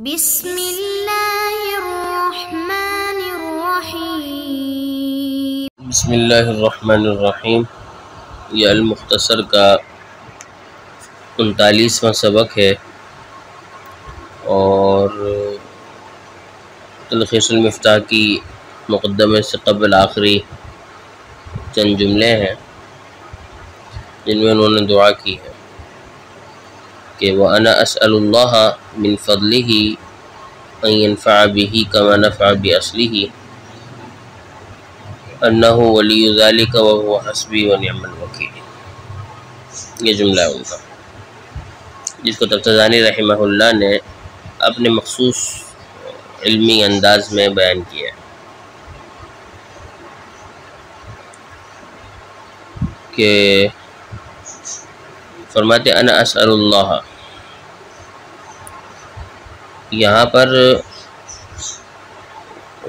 بسم اللہ الرحمن الرحیم۔ بسم اللہ الرحمن الرحیم۔ یہ المختصر کا 39واں سبق ہے اور تلخیص المفتاح کی مقدمے سے قبل آخری چند جملے ہیں جن میں انہوں نے دعا کی ہے کہ وَأَنَا أَسْأَلُ اللَّهَ مِن فَضْلِهِ أَن يَنْفَعَ بِهِ كَمَا نَفَعَ بِأَصْلِهِ أَنَّهُ وَلِيُّ ذَلِكَ وَهُوَ حَسْبِي وَنِعْمَ الْوَكِيلُ۔ یہ جملہ ہے ان کا جس کو تفتزانی رحمہ اللہ نے اپنے مخصوص علمی انداز میں بیان کیا ہے کہ فرماتے انا اسأل اللہ، یہاں پر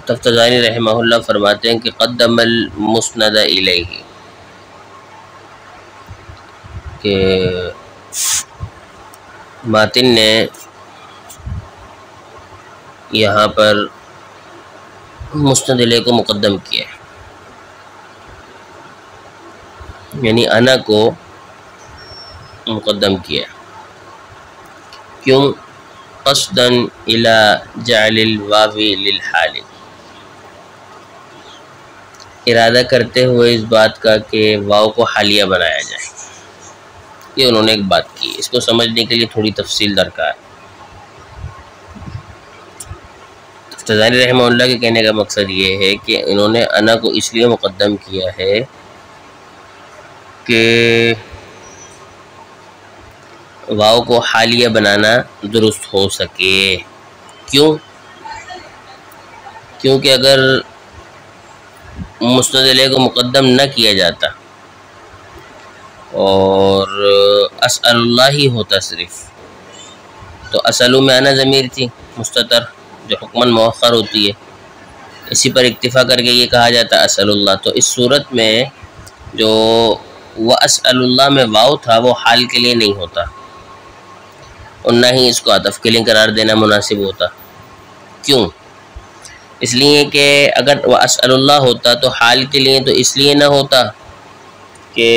تفتزانی رحمہ اللہ فرماتے ہیں کہ قدم المسند الیہ، کہ ماتن نے یہاں پر مسند الیہ کو مقدم کیا ہے، یعنی انا کو مقدم کیا۔ کیوں؟ قصدا الى جعل الواو للحال، ارادہ کرتے ہوئے اس بات کا کہ واو کو حالیہ بنایا جائے۔ یہ انہوں نے ایک بات کی، اس کو سمجھنے کے لیے تھوڑی تفصیل درکار۔ تفتزانی رحمہ اللہ کے کہنے کا مقصد یہ ہے کہ انہوں نے انا کو اس لیے مقدم کیا ہے کہ واو کو حالیہ بنانا درست ہو سکے۔ کیونکہ اگر مسند الیہ کو مقدم نہ کیا جاتا اور اسأل اللہ ہی ہوتا صرف، تو اسألو میں انا ضمیر تھی مستتر جو حکماً مؤخر ہوتی ہے، اسی پر اکتفا کر کے یہ کہا جاتا اسأل اللہ۔ تو اس صورت میں جو واسأل اللہ میں واو تھا وہ حال کے لیے نہیں ہوتا اور نہ ہی اس کو عطف کے لیے قرار دینا مناسب ہوتا۔ کیوں؟ اس لیے کہ اگر واسأل اللہ ہوتا تو حال کے لیے تو اس لیے نہ ہوتا کہ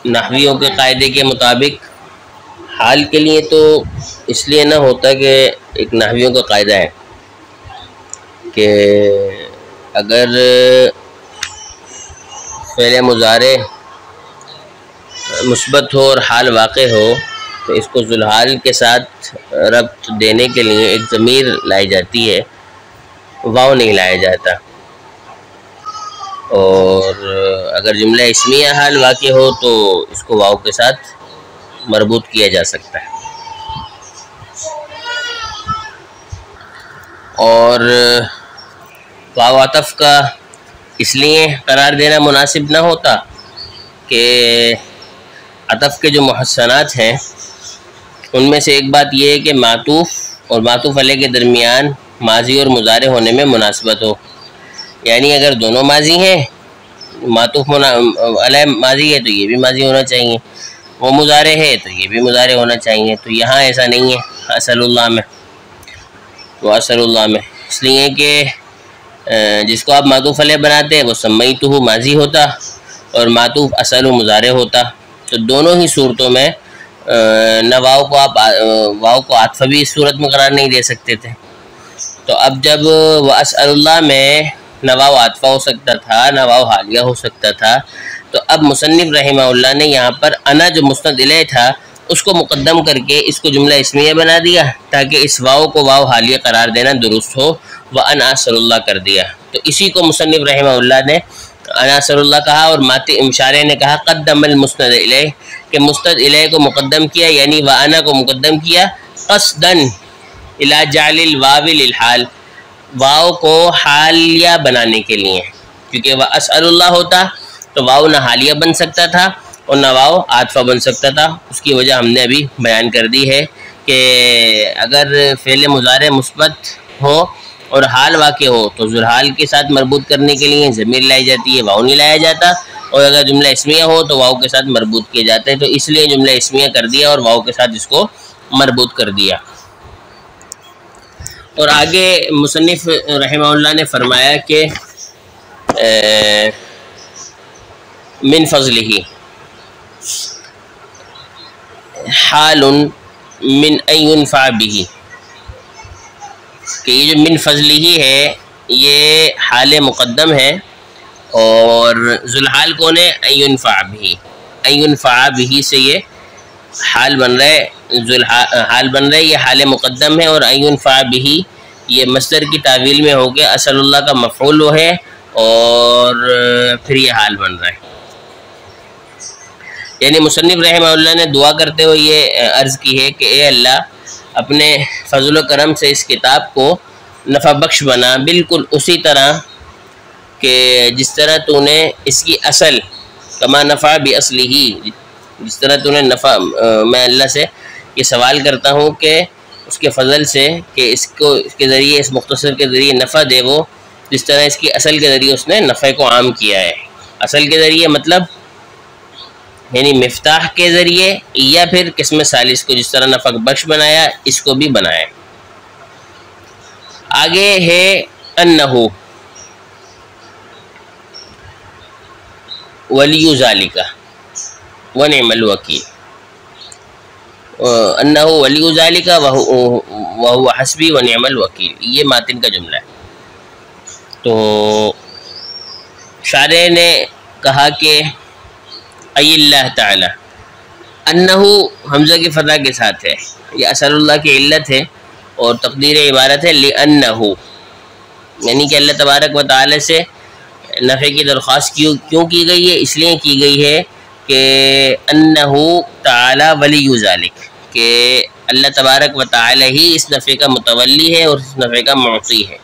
نحویوں کے قاعدے کے مطابق حال کے لیے تو اس لیے نہ ہوتا کہ ایک نحویوں کا قاعدہ ہے کہ اگر فعل مضارع مثبت ہو اور حال واقع ہو تو اس کو ذوالحال کے ساتھ ربط دینے کے لیے ایک ضمیر لائی جاتی ہے، واو نہیں لایا جاتا۔ اور اگر جملہ اسمیہ حال واقع ہو تو اس کو واو کے ساتھ مربوط کیا جا سکتا ہے۔ اور واو عطف کا اس لیے قرار دینا مناسب نہ ہوتا کہ عطف کے جو محسنات ہیں ان میں سے ایک بات یہ ہے کہ معطوف اور معطوف علیہ کے درمیان ماضی اور مضارع ہونے میں مناسبت ہو، یعنی اگر دونوں ماضی ہیں، معطوف علیہ ماضی ہے تو یہ بھی ماضی ہونا چاہیے، وہ مضارع ہے تو یہ بھی مضارع ہونا چاہیے۔ تو یہاں ایسا نہیں ہے اسأل اللہ میں، تو اسأل اللہ میں اس لیے کہ جس کو آپ معطوف علیہ بناتے ہیں وہ سمیتہ ماضی ہوتا اور معطوف اسأل مضارع ہوتا، تو دونوں ہی صورتوں میں نہ واو کو عطف بھی اس صورت میں قرار نہیں دے سکتے تھے۔ تو اب جب واسأل اللہ میں نہ واو عطفہ ہو سکتا تھا نہ واو حالیہ ہو سکتا تھا، تو اب مصنف رحمہ اللہ نے یہاں پر انا جو مسند الیہ تھا اس کو مقدم کر کے اس کو جملہ اسمیہ بنا دیا تاکہ اس واو کو واو حالیہ قرار دینا درست ہو، وَأَنَا أَسْأَلُ اللَّهَ کر دیا۔ تو اسی کو مصنف رحمہ اللہ نے انا اسأل اللہ کہا اور مشارع نے کہا قدم المسند الیہ، کہ مسند الیہ کو مقدم کیا، یعنی وَأَنَا کو مقدم کیا قصداً الی جعل الواو للحال، واو کو حالیہ بنانے کے لیے، کیونکہ واسأل اللہ ہوتا تو واو نہ حالیہ بن سکتا تھا اور نہ واو عاطفہ بن سکتا تھا۔ اس کی وجہ ہم نے ابھی بیان کر دی ہے کہ اگر فعل مضارع مثبت ہو اور حال واقع ہو تو ذوالحال کے ساتھ مربوط کرنے کے لیے ضمیر لائی جاتی ہے، واو نہیں لایا جاتا، اور اگر جملہ اسمیہ ہو تو واو کے ساتھ مربوط کیے جاتے ہیں، تو اس لیے جملہ اسمیہ کر دیا اور واو کے ساتھ اس کو مربوط کر دیا۔ اور آگے مصنف رحمہ اللہ نے فرمایا کہ من فضلہ حال من ان ينفع به، کہ یہ جو من فضلہ ہے یہ حال مقدم ہے، اور ذوالحال کون ہے؟ ان ينفع به، ان ينفع به سے یہ حال بن رہا ہے، حال بن رہا ہے، یہ حال مقدم ہے، اور ان ينفع به یہ مصدر کی تعویل میں ہو گیا، اسأل اللہ کا مفعول وہ ہے، اور پھر یہ حال بن رہا ہے۔ یعنی مصنف رحمہ اللہ نے دعا کرتے ہوئے یہ عرض کی ہے کہ اے اللہ اپنے فضل و کرم سے اس کتاب کو نفع بخش بنا، بالکل اسی طرح کہ جس طرح تو نے اس کی اصل کما نفع باصلہ، جس طرح تو نے نفع، میں اللہ سے یہ سوال کرتا ہوں کہ اس کے فضل سے کہ اس کے ذریعے، اس مختصر کے ذریعے نفع دے وہ جس طرح اس کی اصل کے ذریعے اس نے نفع کو عام کیا ہے۔ اصل کے ذریعے مطلب یعنی مفتاح کے ذریعے، یا پھر قسم ثالث کو جس طرح نفع بخش بنایا اس کو بھی بنایا۔ آگے ہے انہو ولی ذالک ونعم الوکیل، انہو ولی ذالک وہو حسبی ونعم الوکیل، یہ ماتن کا جملہ ہے۔ تو شارح نے کہا کہ ای اللہ تعالی، انہو حمزہ کی فتح کے ساتھ ہے، یہ اسأل اللہ کی علت ہے، اور تقدیر عبارت ہے لأنہو، یعنی کہ اللہ تبارک و تعالی سے نفع کی درخواست کیوں کی گئی ہے؟ اس لیے کی گئی ہے کہ انہو تعالی ولی ذالک، کہ اللہ تبارک و تعالی ہی اس نفع کا متولی ہے اور اس نفع کا معطی ہے۔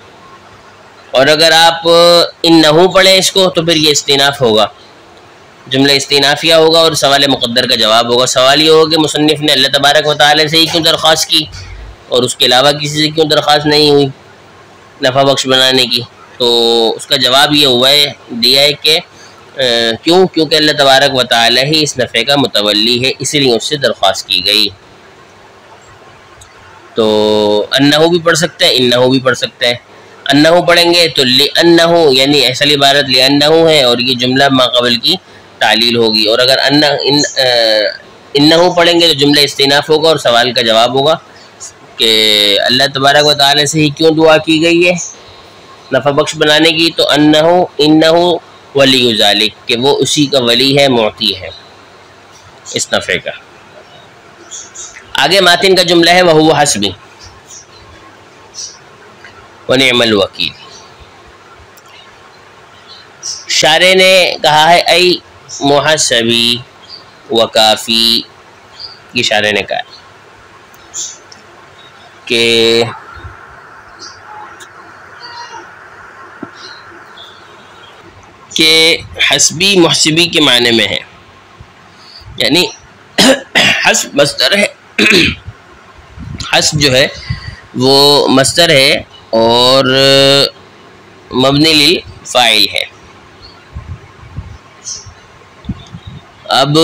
اور اگر آپ انہو پڑھیں اس کو تو پھر یہ استئناف ہوگا، جملہ استئنافیہ ہوگا، اور سوال مقدر کا جواب ہوگا۔ سوال یہ ہوگا کہ مصنف نے اللہ تبارک و تعالی سے ہی کیوں درخواست کی اور اس کے علاوہ کسی سے کیوں درخواست نہیں ہوئی نفع بخش بنانے کی؟ تو اس کا جواب یہ ہوا ہے، دیا ہے کہ کیونکہ اللہ تبارک و تعالی ہی اس نفع کا متولی ہے، اسی لیے اس سے درخواست کی گئی۔ تو انہو بھی پڑھ سکتے ہیں، انہو بھی پڑھ سکتے ہیں۔ انہو پڑھیں گے تو لأنہو، یعنی اصل عبارت لأنہو ہے، اور یہ جملہ ما قبل کی تعلیل ہوگی، اور اگر انہو پڑھیں گے تو جملہ استئناف ہوگا اور سوال کا جواب ہوگا کہ اللہ تبارک و تعالی سے ہی کیوں دعا کی گئی ہے نفع بخش بنانے کی؟ تو انہو ولی ذالک، کہ وہ اسی کا ولی ہے، معطی ہے اس نفع کا۔ آگے ماتن کا جملہ ہے وہو حسبی ونعم الوکیل۔ شارح نے کہا ہے ای محسبی وکافی، یہ شارح نے کہا ہے کہ حسبی محسبی کے معنی میں ہے، یعنی حسب مصدر ہے، حسب جو ہے وہ مصدر ہے اور مبنی للفاعل ہے۔ اب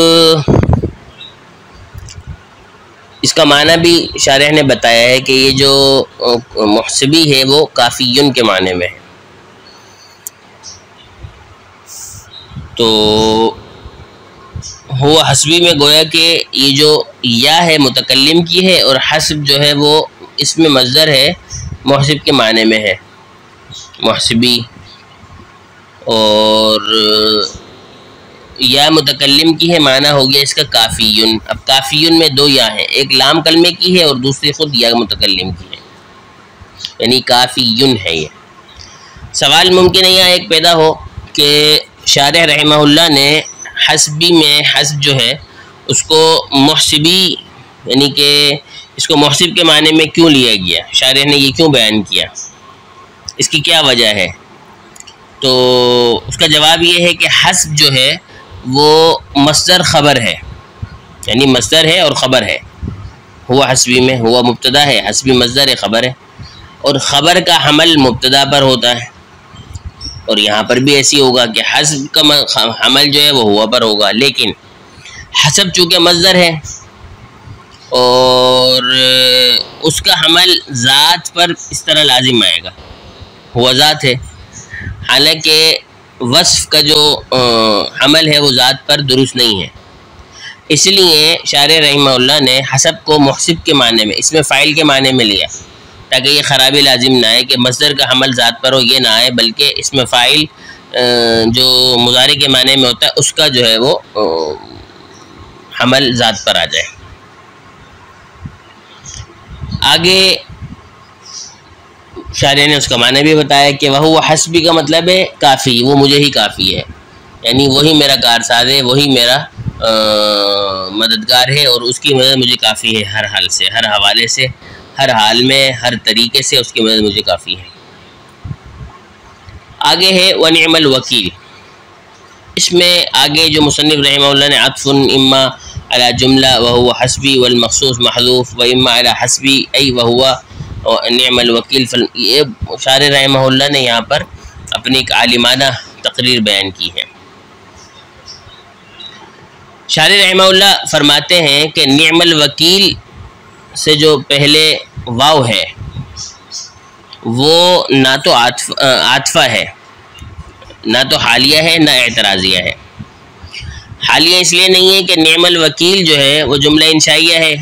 اس کا معنی بھی شارح نے بتایا ہے کہ یہ جو محسبی ہے وہ کافیون کے معنی میں ہے۔ تو ہوا حسبی میں گویا کہ یہ جو یا ہے متکلم کی ہے، اور حسب جو ہے وہ اس میں مصدر ہے، محسب کے معنی میں ہے، محسبی، اور یا متکلم کی ہے، معنی ہو گیا اس کا کافیون۔ اب کافیون میں دو یا ہیں، ایک لام کلمے کی ہے اور دوسری خود یا متکلم کی ہے، یعنی کافیون ہے۔ یہ سوال ممکن ہے یہاں ایک پیدا ہو کہ شارح رحمہ اللہ نے حسبی میں حسب جو ہے اس کو محسبی، یعنی کہ اس کو محسب کے معنی میں کیوں لیا گیا، شارح نے یہ کیوں بیان کیا، اس کی کیا وجہ ہے؟ تو اس کا جواب یہ ہے کہ حسب جو ہے وہ مصدر خبر ہے، یعنی مصدر ہے اور خبر ہے۔ ہوا حسبی میں ہوا مبتدا ہے، حسبی مصدر ہے، خبر ہے، اور خبر کا حمل مبتدا پر ہوتا ہے، اور یہاں پر بھی ایسی ہوگا کہ حسب کا حمل جو ہے وہ ہوا پر ہوگا، لیکن حسب چونکہ مصدر ہے اور اس کا حمل ذات پر اس طرح لازم آئے گا، وہ ذات ہے، حالانکہ وصف کا جو حمل ہے وہ ذات پر درست نہیں ہے۔ اس لیے شارح رحمہ اللہ نے حسب کو محسب کے معنی میں، اس میں فاعل کے معنی میں لیا، تاکہ یہ خرابی لازم نہ آئے کہ مصدر کا حمل ذات پر ہو، یہ نہ آئے، بلکہ اس میں فاعل جو مضارع کے معنی میں ہوتا ہے اس کا جو ہے وہ حمل ذات پر آ جائے۔ آگے شارح نے اس کا معنی بھی بتایا کہ وہ حسبی کا مطلب ہے کافی، وہ مجھے ہی کافی ہے، یعنی وہی میرا کارساز ہے، وہی میرا مددگار ہے، اور اس کی مدد مجھے کافی ہے، ہر حال سے، ہر حوالے سے، ہر حال میں، ہر طریقے سے اس کی مدد مجھے کافی ہے۔ آگے ہے ونعم الوکیل۔ اس میں آگے جو مصنف رحمہ اللہ نے عطف اما علی جملہ وهو حسبی والمخصوص محذوف و اما علی حسبی ای وهو نعم الوکیل، یہ شارح رحمہ اللہ نے یہاں پر اپنی ایک عالمانہ تقریر بیان کی ہے۔ شارح رحمہ اللہ فرماتے ہیں کہ نعم الوکیل سے جو پہلے واو ہے وہ نہ تو عاطفہ ہے، نہ تو حالیہ ہے، نہ اعتراضیہ ہے۔ حالیہ اس لیے نہیں ہے کہ نعم الوکیل جو ہے وہ جملہ انشائیہ ہے،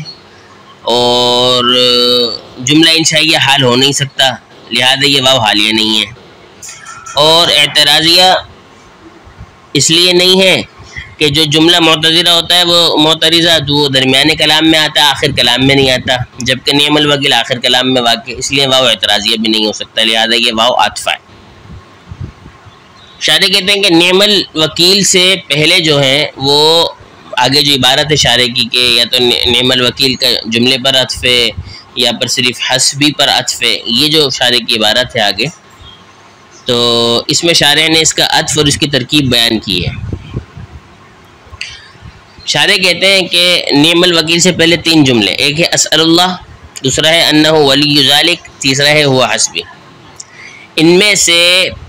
اور جملہ انشائیہ حال ہو نہیں سکتا، لہذا یہ واو حالیہ نہیں ہے۔ اور اعتراضیہ اس لیے نہیں ہے کہ جو جملہ معترضہ ہوتا ہے وہ معترضہ وہ درمیان کلام میں آتا ہے، آخر کلام میں نہیں آتا، جبکہ نعم الوکیل آخر کلام میں واقع، اس لیے واو اعتراضیہ بھی نہیں ہو سکتا، لہذا یہ واو عاطفہ ہے۔ شارح کہتے ہیں کہ نعم الوکیل سے پہلے جو ہیں وہ آگے جو عبارت ہے شارح کی کہ یا تو نعم الوکیل کا جملے پر عطف ہے یا پر صرف حسبی پر عطف ہے، یہ جو شارح کی عبارت ہے آگے، تو اس میں شارح نے اس کا عطف اور اس کی ترکیب بیان کی ہے۔ شارح کہتے ہیں کہ نعم الوکیل سے پہلے تین جملے، ایک ہے اسأل اللہ، دوسرا ہے انہ ولی ذالک، تیسرا ہے ہوا حسبی۔ ان میں سے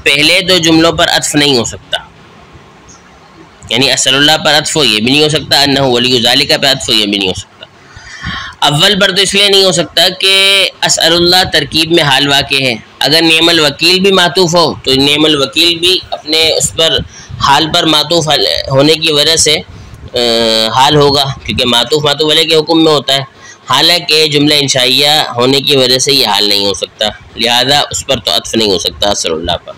پہلے دو جملوں پر عطف نہیں ہو سکتا، یعنی اسأل اللہ پر عطف ہو یہ بھی نہیں ہو سکتا، انہ ولی ذالک پر عطف ہو یہ بھی نہیں ہو سکتا۔ اول پر تو اس لیے نہیں ہو سکتا کہ اسأل اللہ ترکیب میں حال واقع ہے، اگر نعم الوکیل بھی معطوف ہو تو نعم الوکیل بھی اپنے اس پر حال پر معطوف ہونے کی وجہ سے حال ہوگا، کیونکہ معطوف علیہ کے حکم میں ہوتا ہے، حالانکہ جملہ انشائیہ ہونے کی وجہ سے یہ حال نہیں ہو سکتا، لہذا اس پر تو عطف نہیں ہو سکتا اسأل اللہ پر۔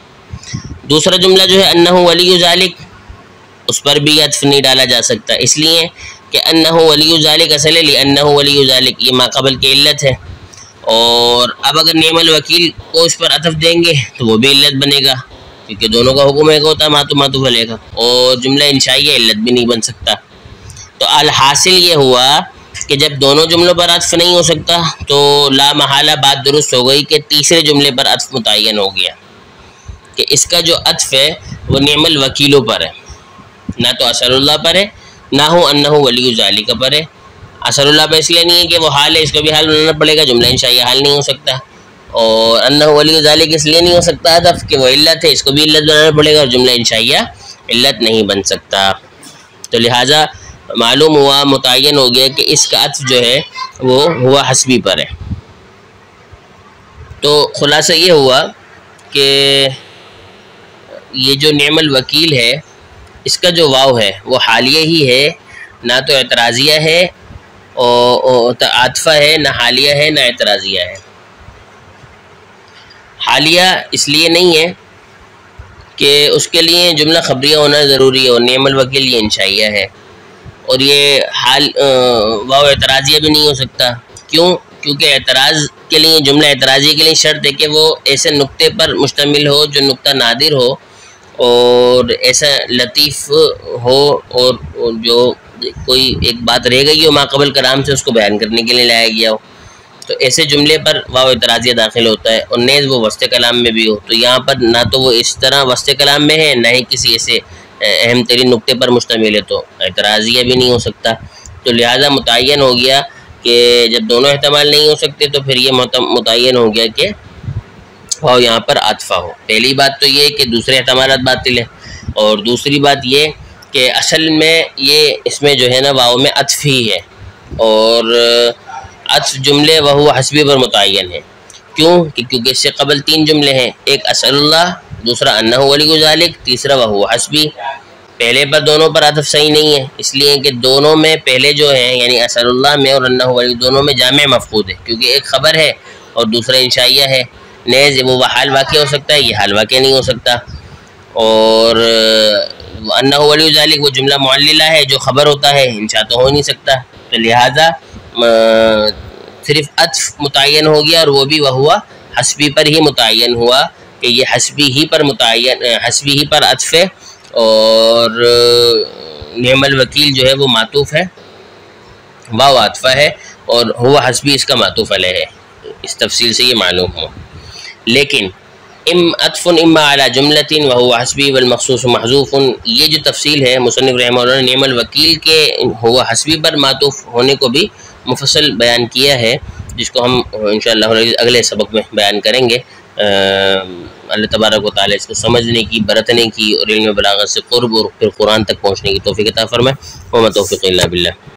دوسرا جملہ جو ہے انہ ولی ذالک، اس پر بھی عطف نہیں ڈالا جا سکتا، اس لیے کہ انہ ولی ذالک اصل ہے لانہ ولی ذالک، یہ ما قبل کی علت ہے، اور اب اگر نعم الوکیل کو اس پر عطف دیں گے تو وہ بھی علت بنے گا، کیونکہ دونوں کا حکم ایک ہوتا ہے معطوف علیہ کا، اور جملہ انشائیہ علت بھی نہیں بن سکتا۔ تو الحاصل یہ ہوا کہ جب دونوں جملوں پر عطف نہیں ہو سکتا تو لا محالہ بات درست ہو گئی کہ تیسرے جملے پر عطف متعین ہو گیا، کہ اس کا جو عطف ہے وہ نعم الوکیلوں پر ہے، نہ تو اسأل اللہ پر ہے، نہ ہو انہ ولی ذالک پر ہے۔ اسأل اللہ پر اس لیے نہیں ہے کہ وہ حال ہے، اس کو بھی حال بنانا پڑے گا، جملہ انشائیہ حال نہیں ہو سکتا، اور انہ ولی ذالک اس لیے نہیں ہو سکتا عطف کہ وہ علت ہے، اس کو بھی علت بنانا پڑے گا، اور جملہ انشائیہ علت نہیں بن سکتا، تو لہٰذا معلوم ہوا، متعین ہو گیا کہ اس کا عطف جو ہے وہ ہوا حسبی پر ہے۔ تو خلاصہ یہ ہوا کہ یہ جو نعم الوکیل ہے اس کا جو واو ہے وہ حالیہ ہی ہے، نہ تو اعتراضیہ ہے، اور عاطفہ ہے، نہ حالیہ ہے، نہ اعتراضیہ ہے۔ حالیہ اس لیے نہیں ہے کہ اس کے لیے جملہ خبریہ ہونا ضروری ہے، اور نعم الوکیل یہ انشائیہ ہے، اور یہ حال واو اعتراضیہ بھی نہیں ہو سکتا، کیوں؟ کیونکہ اعتراض کے لیے، جملہ اعتراضیہ کے لیے شرط ہے کہ وہ ایسے نقطے پر مشتمل ہو جو نقطہ نادر ہو، اور ایسا لطیف ہو، اور جو کوئی ایک بات رہ گئی ہو ما قبل کلام سے اس کو بیان کرنے کے لیے لایا گیا ہو، تو ایسے جملے پر واو اعتراضیہ داخل ہوتا ہے، اور نیز وہ وسط کلام میں بھی ہو، تو یہاں پر نہ تو وہ اس طرح وسط کلام میں ہے، نہ ہی کسی ایسے اہم ترین نقطے پر مشتمل ہے، تو اعتراضیہ بھی نہیں ہو سکتا، تو لہٰذا متعین ہو گیا کہ جب دونوں احتمال نہیں ہو سکتے تو پھر یہ متعین ہو گیا کہ واو یہاں پر عاطفہ ہو۔ پہلی بات تو یہ کہ دوسرے احتمالات باطل ہے، اور دوسری بات یہ کہ اصل میں یہ اس میں جو ہے نا واو میں عطف ہی ہے، اور عطف جملے وہو حسبی پر متعین ہے. کیوں؟ کیونکہ اس سے قبل 3 جملے ہیں، ایک اسأل اللہ، دوسرا انہ ولی ذالک، تیسرا وہو حسبی. پہلے پر دونوں پر عطف صحیح نہیں ہے، اس لیے کہ دونوں میں پہلے جو ہیں یعنی اسأل اللہ میں اور انہ ولی دونوں میں جامع مفقود ہے، کیونکہ ایک خبر ہے اور دوسرا انشائیہ ہے. نیز وہ حال واقع ہو سکتا ہے، یہ حال واقع نہیں ہو سکتا. اور انہ ولی ذالک وہ جملہ معللہ ہے جو خبر ہوتا ہے، انشاء تو ہو نہیں سکتا. تو لہٰذا صرف عطف متعین ہو گیا، اور وہ بھی وہوا حسبی پر ہی متعین ہوا کہ یہ حسبی ہی پر عطف ہے. اور نعم الوکیل جو ہے وہ معطوف ہے، واو عاطفہ ہے، اور ہوا حسبی اس کا معطوف علیہ ہے. اس تفصیل سے یہ معلوم ہو. لیکن عطف اما علی جملۃ وهو حسبی والمخصوص محذوف، یہ جو تفصیل ہے مصنف رحمہ اللہ نے نعم الوکیل کے ہوا حسبی پر معطوف ہونے کو بھی مفصل بیان کیا ہے، جس کو ہم انشاءاللہ اگلے سبق میں بیان کریں گے. اللہ تبارک و تعالیٰ اس کو سمجھنے کی، برتنے کی اور علم بلاغت سے قرب اور پھر قرآن تک پہنچنے کی توفیق عطا فرمائے. وما توفیق الا باللہ.